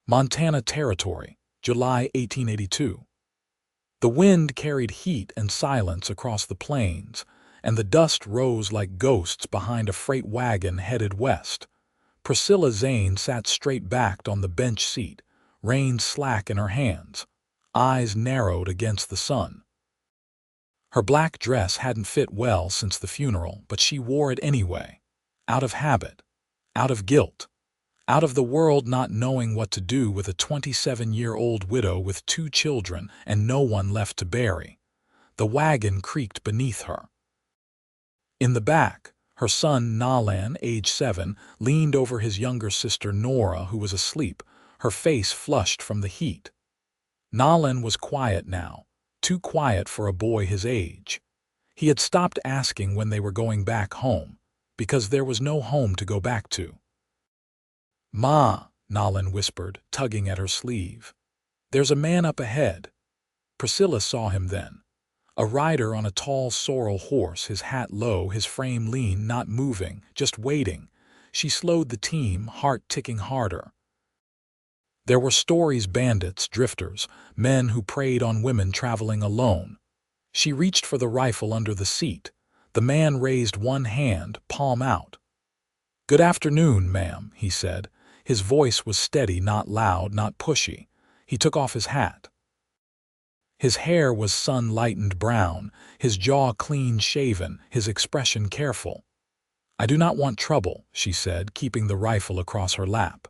Montana Territory, July 1882. The wind carried heat and silence across the plains, and the dust rose like ghosts behind a freight wagon headed west. Priscilla Zane sat straight-backed on the bench seat, reins slack in her hands, eyes narrowed against the sun. Her black dress hadn't fit well since the funeral, but she wore it anyway, out of habit, out of guilt, out of the world not knowing what to do with a 27-year-old widow with 2 children and no one left to bury. The wagon creaked beneath her. In the back, her son Nalan, age 7, leaned over his younger sister Nora, who was asleep, her face flushed from the heat. Nalan was quiet now, too quiet for a boy his age. He had stopped asking when they were going back home, because there was no home to go back to. "Ma," Nalan whispered, tugging at her sleeve. "There's a man up ahead." Priscilla saw him then. A rider on a tall sorrel horse, his hat low, his frame lean, not moving, just waiting. She slowed the team, heart ticking harder. There were stories, bandits, drifters, men who preyed on women traveling alone. She reached for the rifle under the seat. The man raised one hand, palm out. "Good afternoon, ma'am," he said. His voice was steady, not loud, not pushy. He took off his hat. His hair was sun-lightened brown, his jaw clean-shaven, his expression careful. "I do not want trouble," she said, keeping the rifle across her lap.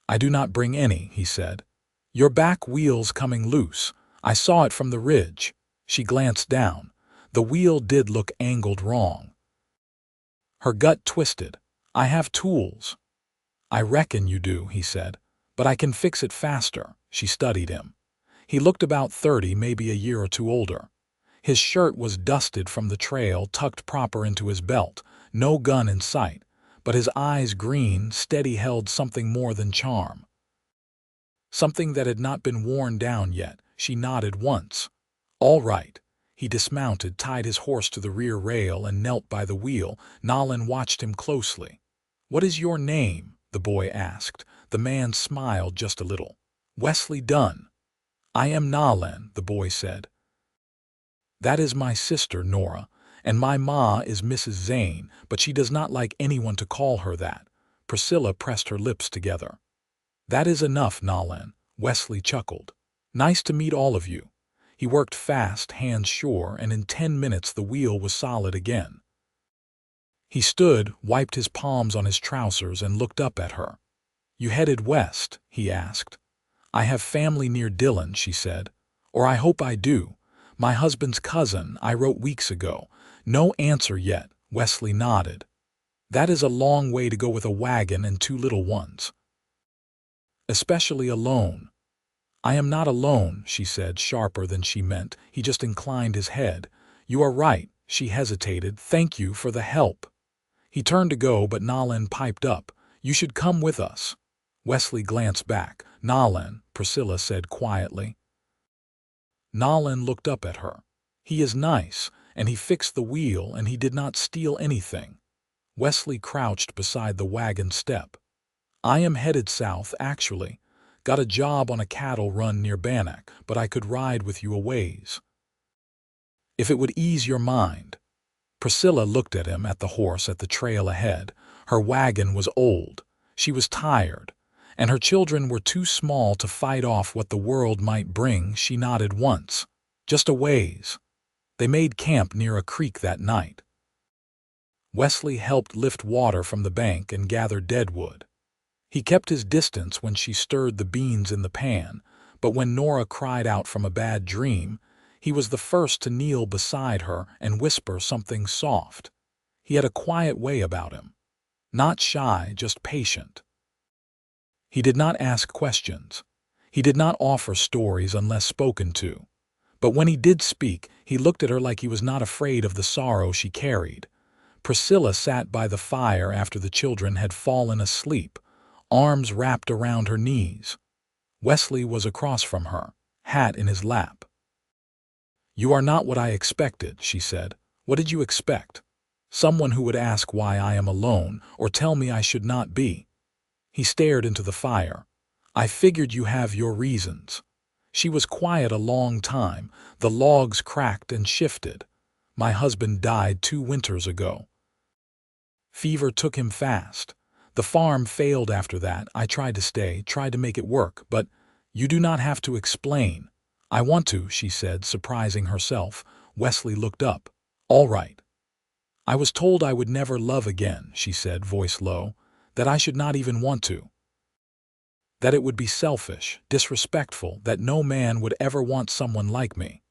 "I do not bring any," he said. "Your back wheel's coming loose. I saw it from the ridge." She glanced down. The wheel did look angled wrong. Her gut twisted. "I have tools." "I reckon you do," he said. "But I can fix it faster." She studied him. He looked about 30, maybe a year or two older. His shirt was dusted from the trail, tucked proper into his belt, no gun in sight, but his eyes, green, steady, held something more than charm. Something that had not been worn down yet. She nodded once. "All right." He dismounted, tied his horse to the rear rail, and knelt by the wheel. Nalan watched him closely. "What is your name?" the boy asked. The man smiled just a little. "Wesley Dunn." "I am Nalan," the boy said. "That is my sister, Nora, and my ma is Mrs. Zane, but she does not like anyone to call her that." Priscilla pressed her lips together. "That is enough, Nalan," Wesley chuckled. "Nice to meet all of you." He worked fast, hands sure, and in 10 minutes the wheel was solid again. He stood, wiped his palms on his trousers, and looked up at her. "You headed west?" he asked. "I have family near Dillon," she said. "Or I hope I do. My husband's cousin, I wrote weeks ago." "No answer yet," Wesley nodded. "That is a long way to go with a wagon and 2 little ones. Especially alone." "I am not alone," she said, sharper than she meant. He just inclined his head. "You are right." She hesitated. "Thank you for the help." He turned to go, but Nalan piped up. "You should come with us." Wesley glanced back. "Nalan," Priscilla said quietly. Nalan looked up at her. "He is nice, and he fixed the wheel, and he did not steal anything." Wesley crouched beside the wagon step. "I am headed south, actually. Got a job on a cattle run near Bannock, but I could ride with you a ways, if it would ease your mind." Priscilla looked at him, at the horse, at the trail ahead. Her wagon was old. She was tired, and her children were too small to fight off what the world might bring. She nodded once. "Just a ways." They made camp near a creek that night. Wesley helped lift water from the bank and gather deadwood. He kept his distance when she stirred the beans in the pan, but when Nora cried out from a bad dream, he was the first to kneel beside her and whisper something soft. He had a quiet way about him. Not shy, just patient. He did not ask questions. He did not offer stories unless spoken to. But when he did speak, he looked at her like he was not afraid of the sorrow she carried. Priscilla sat by the fire after the children had fallen asleep, arms wrapped around her knees. Wesley was across from her, hat in his lap. "You are not what I expected," she said. "What did you expect? Someone who would ask why I am alone, or tell me I should not be?" He stared into the fire. I figured you have your reasons. She was quiet a long time. The logs cracked and shifted. My husband died 2 winters ago. Fever took him fast. The farm failed after that. I tried to stay, tried to make it work, but you do not have to explain. I want to, she said, surprising herself. Wesley looked up. All right. I was told I would never love again, she said, voice low, that I should not even want to. That it would be selfish, disrespectful, that no man would ever want someone like me.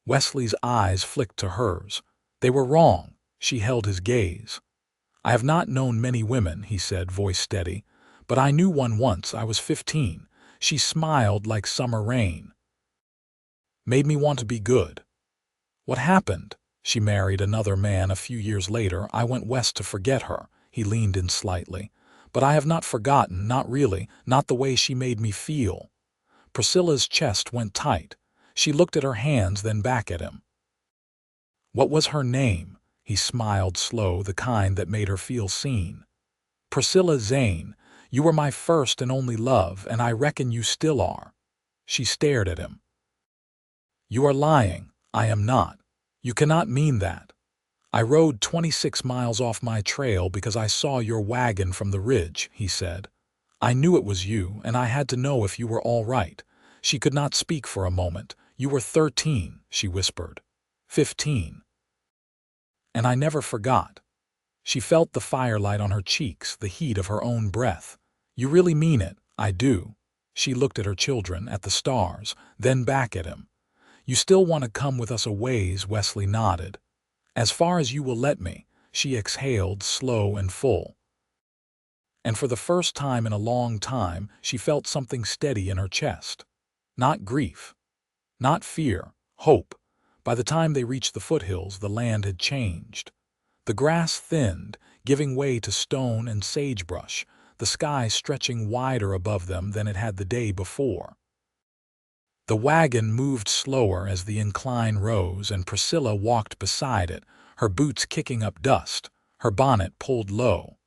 Wesley's eyes flicked to hers. They were wrong. She held his gaze. I have not known many women, he said, voice steady, but I knew one once. I was 15. She smiled like summer rain. Made me want to be good. What happened? She married another man a few years later. I went west to forget her. He leaned in slightly. But I have not forgotten, not really, not the way she made me feel. Priscilla's chest went tight. She looked at her hands, then back at him. What was her name? He smiled slow, the kind that made her feel seen. Priscilla Zane. You were my first and only love, and I reckon you still are. She stared at him. You are lying. I am not. You cannot mean that. I rode 26 miles off my trail because I saw your wagon from the ridge, he said. I knew it was you, and I had to know if you were all right. She could not speak for a moment. You were 13, she whispered. 15. And I never forgot. She felt the firelight on her cheeks, the heat of her own breath. You really mean it? I do. She looked at her children, at the stars, then back at him. You still want to come with us a ways, Wesley nodded. As far as you will let me, she exhaled, slow and full. And for the first time in a long time, she felt something steady in her chest. Not grief, not fear, hope. By the time they reached the foothills, the land had changed. The grass thinned, giving way to stone and sagebrush, the sky stretching wider above them than it had the day before. The wagon moved slower as the incline rose, and Priscilla walked beside it, her boots kicking up dust, her bonnet pulled low.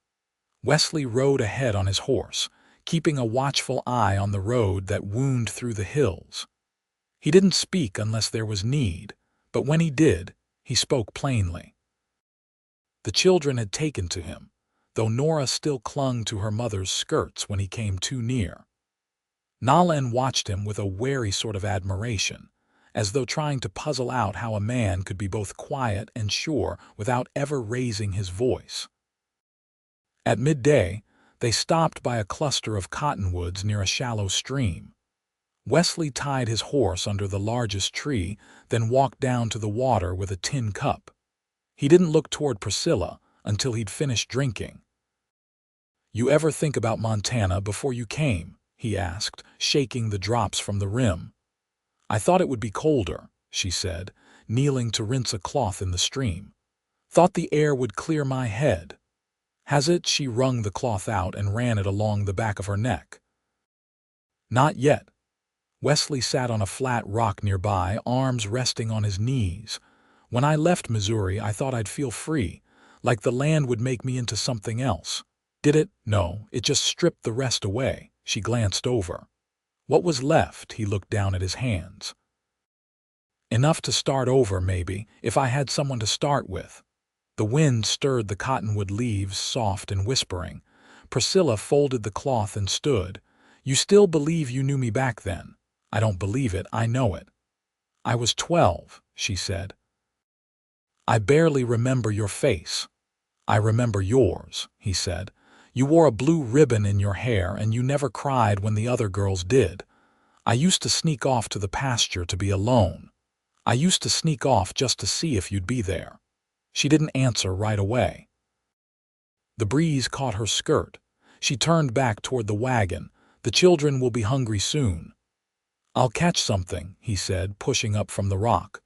Wesley rode ahead on his horse, keeping a watchful eye on the road that wound through the hills. He didn't speak unless there was need, but when he did, he spoke plainly. The children had taken to him, though Nora still clung to her mother's skirts when he came too near. Nalin watched him with a wary sort of admiration, as though trying to puzzle out how a man could be both quiet and sure without ever raising his voice. At midday, they stopped by a cluster of cottonwoods near a shallow stream. Wesley tied his horse under the largest tree, then walked down to the water with a tin cup. He didn't look toward Priscilla until he'd finished drinking. You ever think about Montana before you came? He asked, shaking the drops from the rim. I thought it would be colder, she said, kneeling to rinse a cloth in the stream. Thought the air would clear my head. Has it? She wrung the cloth out and ran it along the back of her neck. Not yet. Wesley sat on a flat rock nearby, arms resting on his knees. When I left Missouri, I thought I'd feel free, like the land would make me into something else. Did it? No, it just stripped the rest away. She glanced over. What was left? He looked down at his hands. Enough to start over, maybe, if I had someone to start with. The wind stirred the cottonwood leaves, soft and whispering. Priscilla folded the cloth and stood. You still believe you knew me back then? I don't believe it, I know it. I was 12, she said. I barely remember your face. I remember yours, he said. You wore a blue ribbon in your hair, and you never cried when the other girls did. I used to sneak off to the pasture to be alone. I used to sneak off just to see if you'd be there. She didn't answer right away. The breeze caught her skirt. She turned back toward the wagon. The children will be hungry soon. I'll catch something, he said, pushing up from the rock.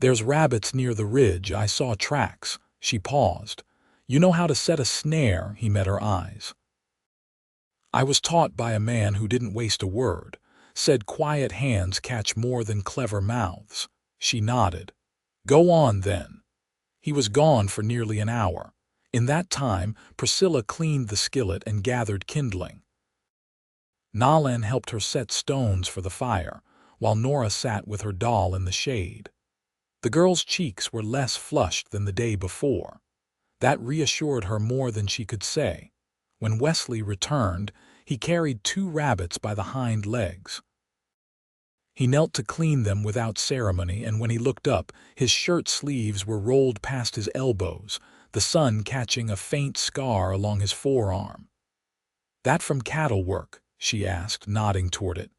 There's rabbits near the ridge. I saw tracks. She paused. You know how to set a snare? He met her eyes. I was taught by a man who didn't waste a word, said quiet hands catch more than clever mouths. She nodded. Go on, then. He was gone for nearly an hour. In that time, Priscilla cleaned the skillet and gathered kindling. Nalen helped her set stones for the fire, while Nora sat with her doll in the shade. The girl's cheeks were less flushed than the day before. That reassured her more than she could say. When Wesley returned, he carried 2 rabbits by the hind legs. He knelt to clean them without ceremony, and when he looked up, his shirt sleeves were rolled past his elbows, the sun catching a faint scar along his forearm. "That from cattle work?" she asked, nodding toward it.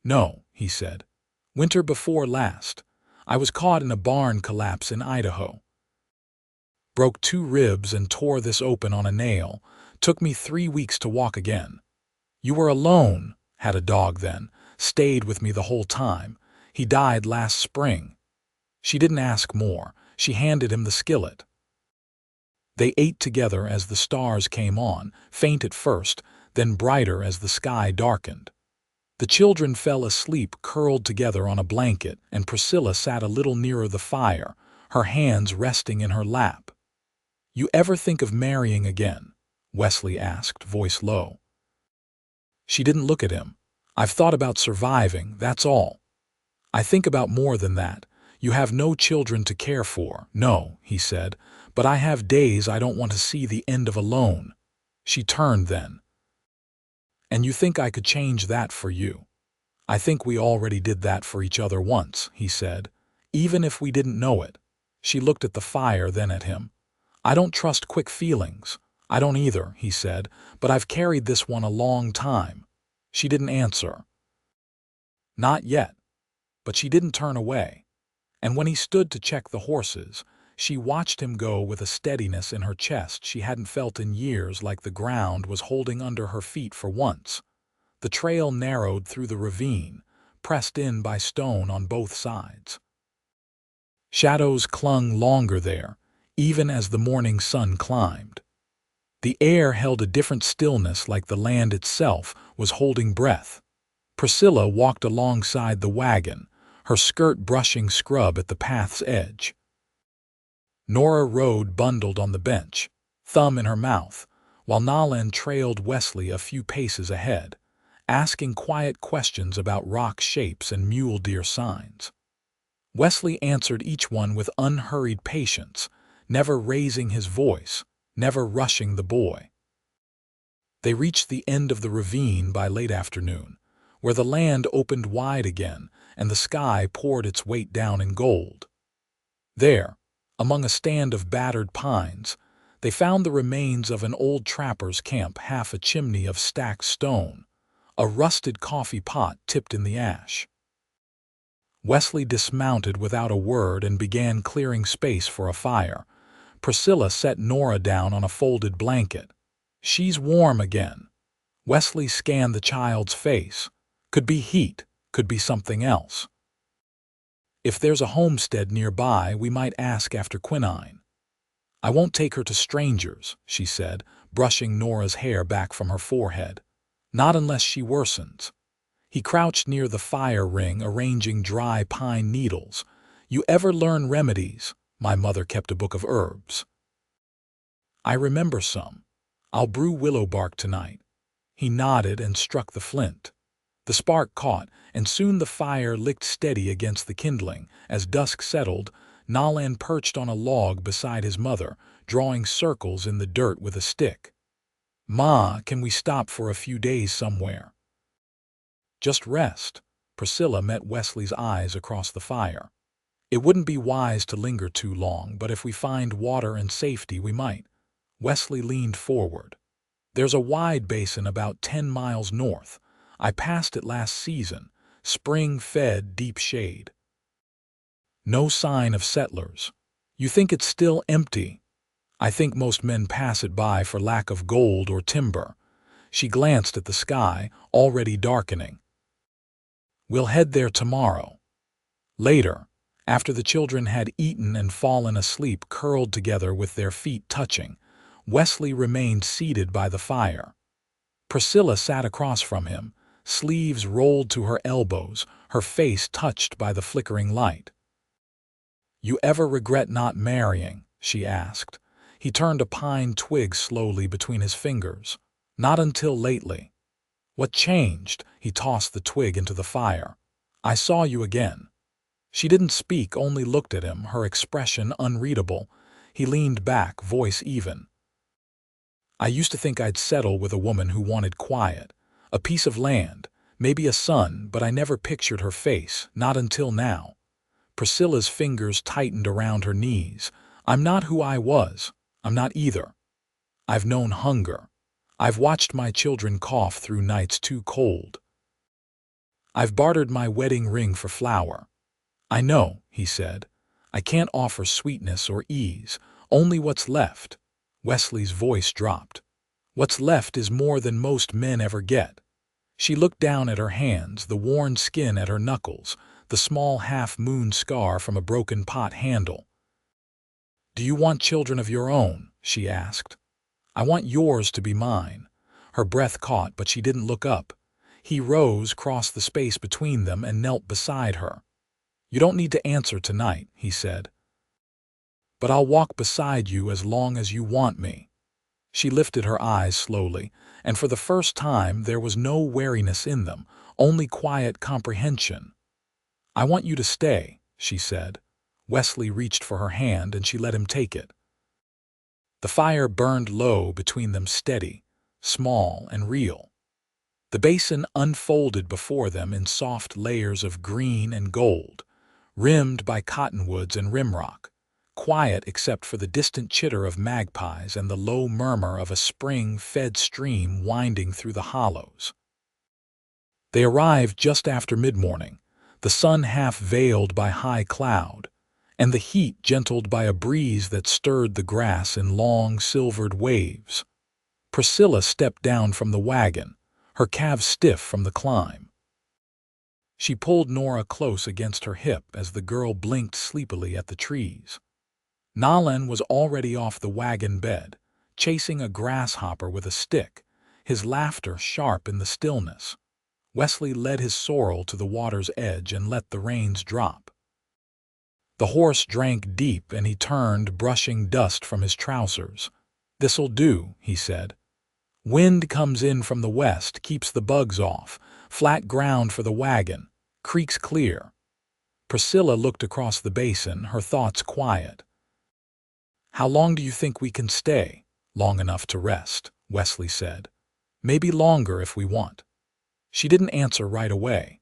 "No," he said. "Winter before last. I was caught in a barn collapse in Idaho. Broke 2 ribs and tore this open on a nail. Took me 3 weeks to walk again. You were alone, had a dog then, stayed with me the whole time. He died last spring." She didn't ask more. She handed him the skillet. They ate together as the stars came on, faint at first, then brighter as the sky darkened. The children fell asleep curled together on a blanket, and Priscilla sat a little nearer the fire, her hands resting in her lap. "You ever think of marrying again?" Wesley asked, voice low. She didn't look at him. "I've thought about surviving, that's all." "I think about more than that. You have no children to care for." "No," he said, "but I have days I don't want to see the end of alone." She turned then. "And you think I could change that for you?" "I think we already did that for each other once," he said, "even if we didn't know it." She looked at the fire, then at him. "I don't trust quick feelings." "I don't either," he said, "but I've carried this one a long time." She didn't answer. "Not yet." But she didn't turn away. And when he stood to check the horses, she watched him go with a steadiness in her chest she hadn't felt in years, like the ground was holding under her feet for once. The trail narrowed through the ravine, pressed in by stone on both sides. Shadows clung longer there, even as the morning sun climbed. The air held a different stillness, like the land itself was holding breath. Priscilla walked alongside the wagon, her skirt brushing scrub at the path's edge. Nora rode bundled on the bench, thumb in her mouth, while Nalen trailed Wesley a few paces ahead, asking quiet questions about rock shapes and mule deer signs. Wesley answered each one with unhurried patience, never raising his voice, never rushing the boy. They reached the end of the ravine by late afternoon, where the land opened wide again and the sky poured its weight down in gold. There, among a stand of battered pines, they found the remains of an old trapper's camp, half a chimney of stacked stone, a rusted coffee pot tipped in the ash. Wesley dismounted without a word and began clearing space for a fire. Priscilla set Nora down on a folded blanket. "She's warm again." Wesley scanned the child's face. Could be heat, could be something else. "If there's a homestead nearby, we might ask after quinine." "I won't take her to strangers," she said, brushing Nora's hair back from her forehead. "Not unless she worsens." He crouched near the fire ring, arranging dry pine needles. "You ever learn remedies? My mother kept a book of herbs." "I remember some. I'll brew willow bark tonight." He nodded and struck the flint. The spark caught, and soon the fire licked steady against the kindling. As dusk settled, Nalen perched on a log beside his mother, drawing circles in the dirt with a stick. "Ma, can we stop for a few days somewhere?" "Just rest." Priscilla met Wesley's eyes across the fire. "It wouldn't be wise to linger too long, but if we find water and safety, we might." Wesley leaned forward. "There's a wide basin about 10 miles north. I passed it last season, spring-fed, deep shade. No sign of settlers. You think it's still empty?" "I think most men pass it by for lack of gold or timber." She glanced at the sky, already darkening. "We'll head there tomorrow." Later, after the children had eaten and fallen asleep curled together with their feet touching, Wesley remained seated by the fire. Priscilla sat across from him, sleeves rolled to her elbows, her face touched by the flickering light. "You ever regret not marrying?" she asked. He turned a pine twig slowly between his fingers. "Not until lately." What changed? He tossed the twig into the fire. I saw you again. She didn't speak, only looked at him, her expression unreadable. He leaned back, voice even. I used to think I'd settle with a woman who wanted quiet, a piece of land, maybe a son, but I never pictured her face, not until now. Priscilla's fingers tightened around her knees. I'm not who I was. I'm not either. I've known hunger. I've watched my children cough through nights too cold. I've bartered my wedding ring for flour. I know, he said. I can't offer sweetness or ease, only what's left. Wesley's voice dropped. What's left is more than most men ever get. She looked down at her hands, the worn skin at her knuckles, the small half-moon scar from a broken pot handle. Do you want children of your own? She asked. I want yours to be mine. Her breath caught, but she didn't look up. He rose, crossed the space between them, and knelt beside her. You don't need to answer tonight, he said. But I'll walk beside you as long as you want me. She lifted her eyes slowly, and for the first time there was no wariness in them, only quiet comprehension. I want you to stay, she said. Wesley reached for her hand, and she let him take it. The fire burned low between them, steady, small and real. The basin unfolded before them in soft layers of green and gold, rimmed by cottonwoods and rimrock, quiet except for the distant chitter of magpies and the low murmur of a spring-fed stream winding through the hollows. They arrived just after mid-morning, the sun half veiled by high cloud, and the heat gentled by a breeze that stirred the grass in long, silvered waves. Priscilla stepped down from the wagon, her calves stiff from the climb. She pulled Nora close against her hip as the girl blinked sleepily at the trees. Nalan was already off the wagon bed, chasing a grasshopper with a stick, his laughter sharp in the stillness. Wesley led his sorrel to the water's edge and let the reins drop. The horse drank deep, and he turned, brushing dust from his trousers. This'll do, he said. Wind comes in from the west, keeps the bugs off, flat ground for the wagon, creeks clear. Priscilla looked across the basin, her thoughts quiet. How long do you think we can stay? Long enough to rest, Wesley said. Maybe longer if we want. She didn't answer right away.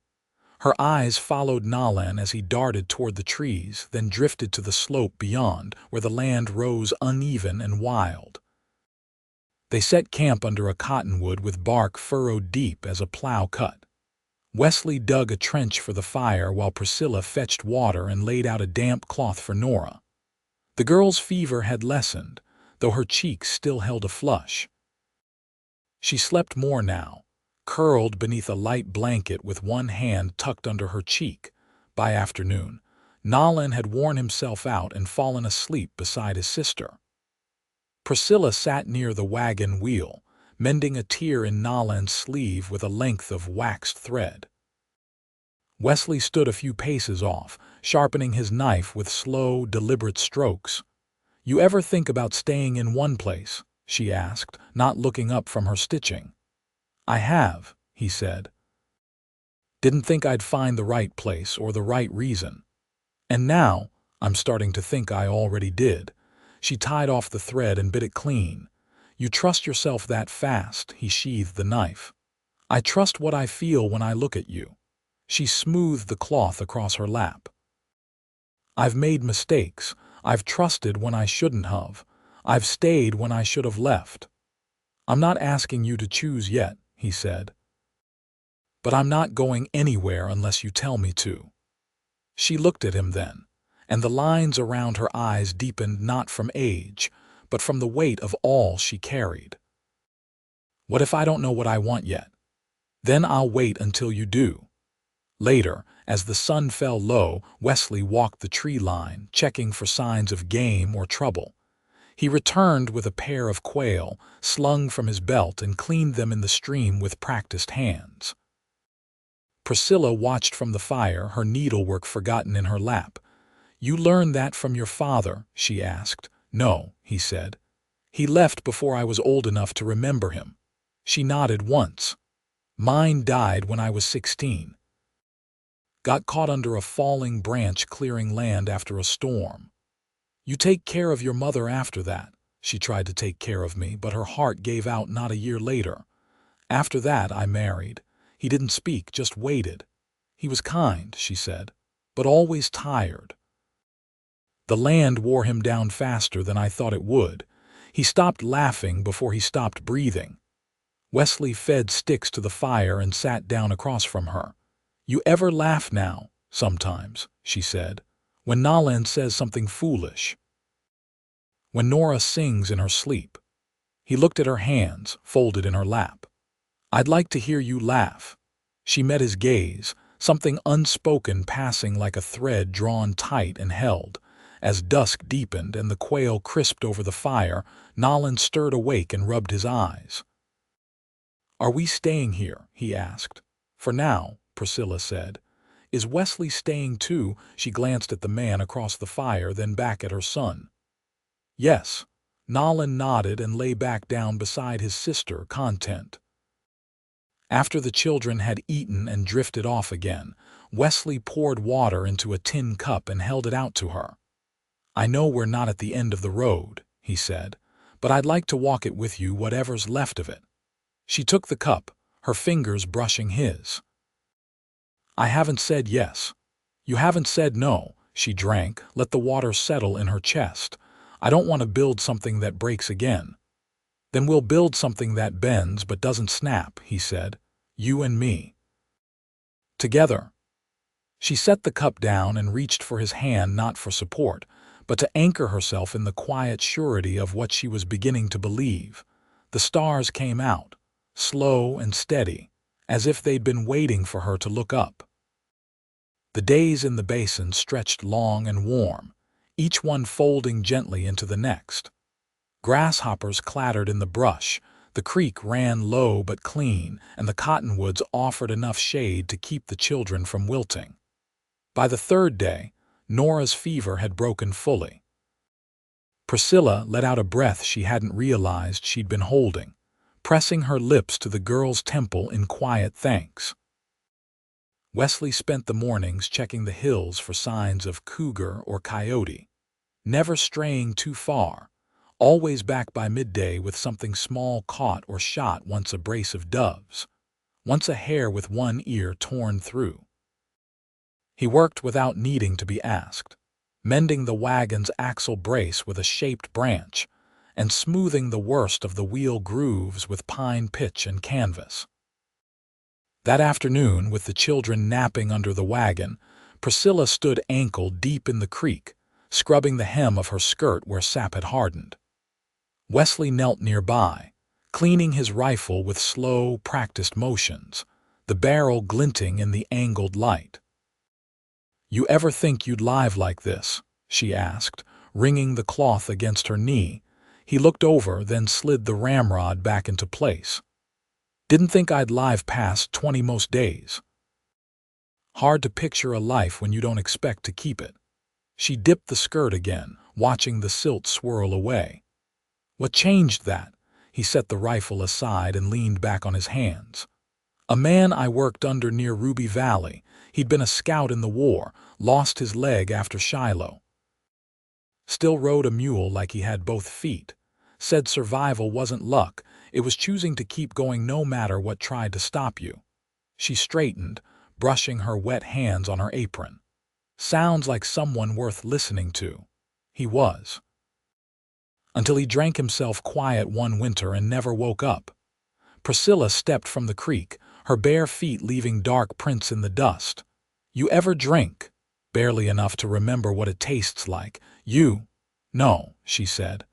Her eyes followed Nalan as he darted toward the trees, then drifted to the slope beyond, where the land rose uneven and wild. They set camp under a cottonwood with bark furrowed deep as a plow cut. Wesley dug a trench for the fire while Priscilla fetched water and laid out a damp cloth for Nora. The girl's fever had lessened, though her cheeks still held a flush. She slept more now, curled beneath a light blanket with one hand tucked under her cheek. By afternoon, Nalan had worn himself out and fallen asleep beside his sister. Priscilla sat near the wagon wheel, mending a tear in Nalan's sleeve with a length of waxed thread. Wesley stood a few paces off, sharpening his knife with slow, deliberate strokes. You ever think about staying in one place? She asked, not looking up from her stitching. I have, he said. Didn't think I'd find the right place or the right reason. And now, I'm starting to think I already did. She tied off the thread and bit it clean. You trust yourself that fast, he sheathed the knife. I trust what I feel when I look at you. She smoothed the cloth across her lap. I've made mistakes. I've trusted when I shouldn't have. I've stayed when I should have left. I'm not asking you to choose yet, he said. But I'm not going anywhere unless you tell me to. She looked at him then, and the lines around her eyes deepened not from age, but from the weight of all she carried. What if I don't know what I want yet? Then I'll wait until you do. Later, as the sun fell low, Wesley walked the tree line, checking for signs of game or trouble. He returned with a pair of quail, slung from his belt, and cleaned them in the stream with practiced hands. Priscilla watched from the fire, her needlework forgotten in her lap. You learned that from your father? She asked. No, he said. He left before I was old enough to remember him. She nodded once. Mine died when I was 16. Got caught under a falling branch clearing land after a storm. You take care of your mother after that. She tried to take care of me, but her heart gave out not a year later. After that, I married. He didn't speak, just waited. He was kind, she said, but always tired. The land wore him down faster than I thought it would. He stopped laughing before he stopped breathing. Wesley fed sticks to the fire and sat down across from her. You ever laugh now? Sometimes, she said, when Nalin says something foolish. When Nora sings in her sleep. He looked at her hands, folded in her lap. I'd like to hear you laugh. She met his gaze, something unspoken passing like a thread drawn tight and held. As dusk deepened and the quail crisped over the fire, Nalin stirred awake and rubbed his eyes. Are we staying here? He asked. For now, Priscilla said. Is Wesley staying too? She glanced at the man across the fire, then back at her son. Yes. Nalin nodded and lay back down beside his sister, content. After the children had eaten and drifted off again, Wesley poured water into a tin cup and held it out to her. I know we're not at the end of the road, he said, but I'd like to walk it with you, whatever's left of it. She took the cup, her fingers brushing his. I haven't said yes. You haven't said no. She drank, let the water settle in her chest. I don't want to build something that breaks again. Then we'll build something that bends but doesn't snap, he said. You and me. Together. She set the cup down and reached for his hand, not for support, but to anchor herself in the quiet surety of what she was beginning to believe. The stars came out, slow and steady, as if they'd been waiting for her to look up. The days in the basin stretched long and warm, each one folding gently into the next. Grasshoppers clattered in the brush, the creek ran low but clean, and the cottonwoods offered enough shade to keep the children from wilting. By the third day, Nora's fever had broken fully. Priscilla let out a breath she hadn't realized she'd been holding, pressing her lips to the girl's temple in quiet thanks. Wesley spent the mornings checking the hills for signs of cougar or coyote, never straying too far, always back by midday with something small caught or shot, once a brace of doves, once a hare with one ear torn through. He worked without needing to be asked, mending the wagon's axle brace with a shaped branch and smoothing the worst of the wheel grooves with pine pitch and canvas. That afternoon, with the children napping under the wagon, Priscilla stood ankle-deep in the creek, scrubbing the hem of her skirt where sap had hardened. Wesley knelt nearby, cleaning his rifle with slow, practiced motions, the barrel glinting in the angled light. You ever think you'd live like this? She asked, wringing the cloth against her knee. He looked over, then slid the ramrod back into place. Didn't think I'd live past 20 most days. Hard to picture a life when you don't expect to keep it. She dipped the skirt again, watching the silt swirl away. What changed that? He set the rifle aside and leaned back on his hands. A man I worked under near Ruby Valley. He'd been a scout in the war, lost his leg after Shiloh. Still rode a mule like he had both feet. Said survival wasn't luck, it was choosing to keep going no matter what tried to stop you. She straightened, brushing her wet hands on her apron. Sounds like someone worth listening to. He was. Until he drank himself quiet one winter and never woke up. Priscilla stepped from the creek, her bare feet leaving dark prints in the dust. You ever drink? Barely enough to remember what it tastes like. You? No, she said.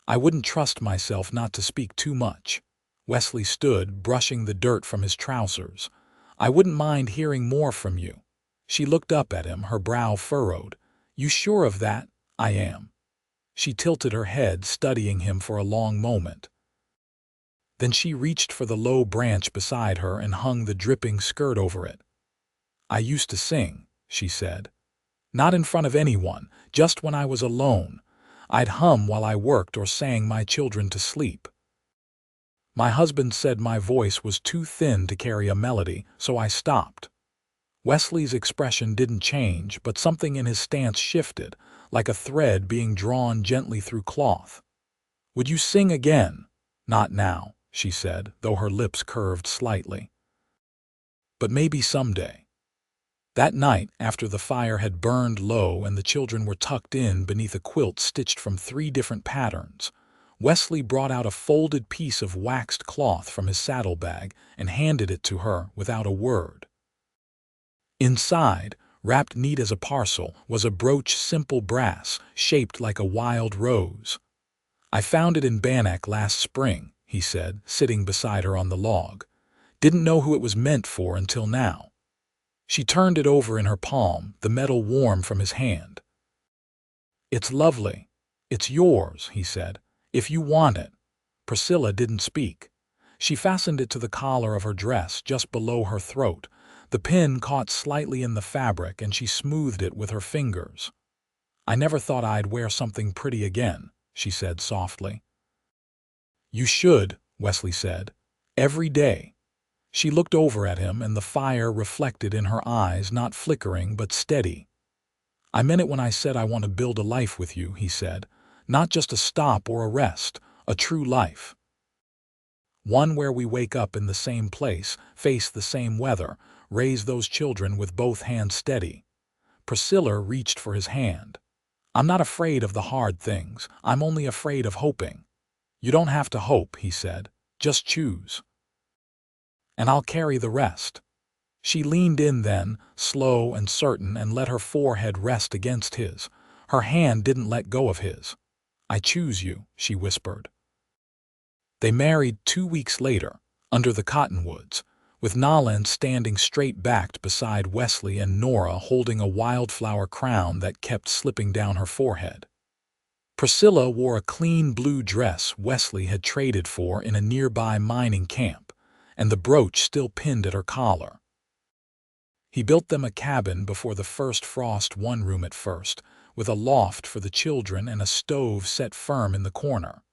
I wouldn't trust myself not to speak too much. Wesley stood, brushing the dirt from his trousers. I wouldn't mind hearing more from you. She looked up at him, her brow furrowed. You sure of that? I am. She tilted her head, studying him for a long moment. Then she reached for the low branch beside her and hung the dripping skirt over it. I used to sing, she said. Not in front of anyone, just when I was alone. I'd hum while I worked or sang my children to sleep. My husband said my voice was too thin to carry a melody, so I stopped. Wesley's expression didn't change, but something in his stance shifted, like a thread being drawn gently through cloth. "Would you sing again?" "Not now," she said, though her lips curved slightly. "But maybe someday." That night, after the fire had burned low and the children were tucked in beneath a quilt stitched from 3 different patterns, Wesley brought out a folded piece of waxed cloth from his saddlebag and handed it to her without a word. Inside, wrapped neat as a parcel, was a brooch simple brass, shaped like a wild rose. "I found it in Bannack last spring," he said, sitting beside her on the log. "Didn't know who it was meant for until now." She turned it over in her palm, the metal warm from his hand. "It's lovely. It's yours," he said, "if you want it." Priscilla didn't speak. She fastened it to the collar of her dress just below her throat. The pin caught slightly in the fabric and she smoothed it with her fingers. "I never thought I'd wear something pretty again," she said softly. "You should," Wesley said, "every day." She looked over at him, and the fire reflected in her eyes, not flickering but steady. "I meant it when I said I want to build a life with you," he said. "Not just a stop or a rest, a true life. One where we wake up in the same place, face the same weather, raise those children with both hands steady." Priscilla reached for his hand. "I'm not afraid of the hard things. I'm only afraid of hoping." "You don't have to hope," he said. "Just choose. And I'll carry the rest." She leaned in then, slow and certain, and let her forehead rest against his. Her hand didn't let go of his. "I choose you," she whispered. They married 2 weeks later, under the cottonwoods, with Nalin standing straight-backed beside Wesley and Nora holding a wildflower crown that kept slipping down her forehead. Priscilla wore a clean blue dress Wesley had traded for in a nearby mining camp, and the brooch still pinned at her collar. He built them a cabin before the first frost, one room at first, with a loft for the children and a stove set firm in the corner.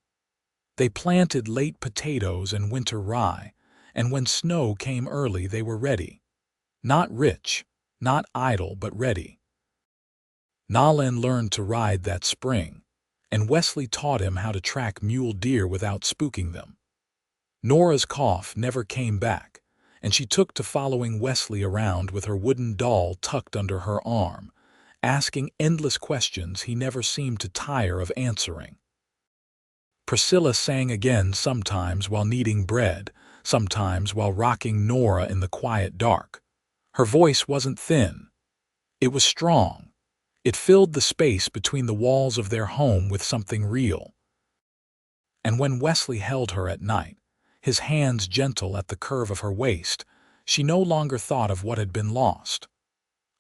They planted late potatoes and winter rye, and when snow came early they were ready. Not rich, not idle, but ready. Nalin learned to ride that spring, and Wesley taught him how to track mule deer without spooking them. Nora's cough never came back, and she took to following Wesley around with her wooden doll tucked under her arm, asking endless questions he never seemed to tire of answering. Priscilla sang again, sometimes while kneading bread, sometimes while rocking Nora in the quiet dark. Her voice wasn't thin. It was strong. It filled the space between the walls of their home with something real. And when Wesley held her at night, his hands gentle at the curve of her waist, she no longer thought of what had been lost.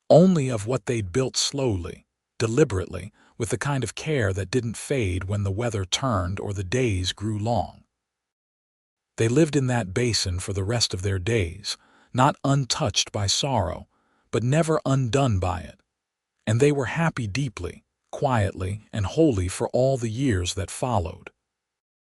Only of what they'd built slowly, deliberately, with the kind of care that didn't fade when the weather turned or the days grew long. They lived in that basin for the rest of their days, not untouched by sorrow, but never undone by it. And they were happy deeply, quietly, and wholly for all the years that followed.